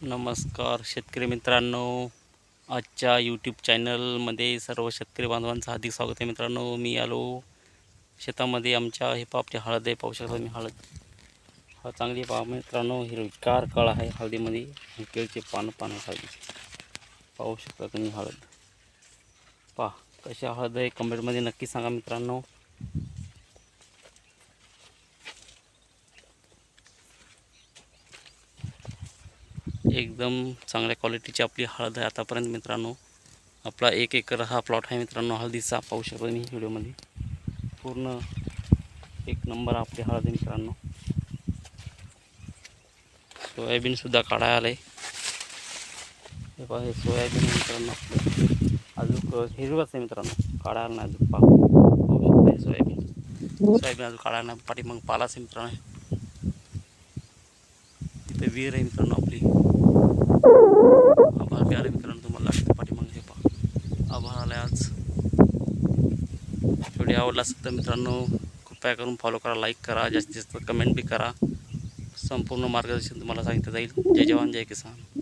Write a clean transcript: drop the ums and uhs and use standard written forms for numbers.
नमस्कार शेतकरी मित्रांनो, आजच्या यूट्यूब चॅनलमध्ये सर्व शेतकरी बांधवांचं हार्दिक स्वागत आहे. मित्रांनो, मी आलो शेतामध्ये. आमच्या हे आपली हळद आहे, पाहू शकता मी. हळद हा चांगली पहा मित्रांनो, हिरवीगार कळ आहे हळदीमध्ये. केळीचे पानं हळदी पाहू शकता तुम्ही. हळद पहा कशी हळद आहे, कमेंटमध्ये नक्की सांगा मित्रांनो. एकदम चांगल्या क्वालिटीची आपली हळद आहे आतापर्यंत मित्रांनो. आपला 1 एकर हा प्लॉट आहे मित्रांनो हळदीचा. पाहू शकता मी व्हिडिओमध्ये. पूर्ण एक नंबर आपली हळद आहे मित्रांनो. सोयाबीनसुद्धा काढायला आलं आहे. हे पहा, हे सोयाबीन मित्रांनो अजून हिरवंच आहे मित्रांनो, काढायला नाही अजून. पाहू शकता हे सोयाबीन अजून काढायला नाही. पाठी मग पालाच आहे मित्रांनो. तिथे विहीर आहे मित्रांनो आपली. आभार बी आले मित्रांनो, तुम्हाला लागतं पाठी मग. हे पहा आभार आले आज. व्हिडिओ आवडला असेल तर मित्रांनो कृपया करून फॉलो करा, लाईक करा, जास्तीत जास्त कमेंट बी करा. संपूर्ण मार्गदर्शन तुम्हाला सांगितलं जाईल. जय जवान जय किसान.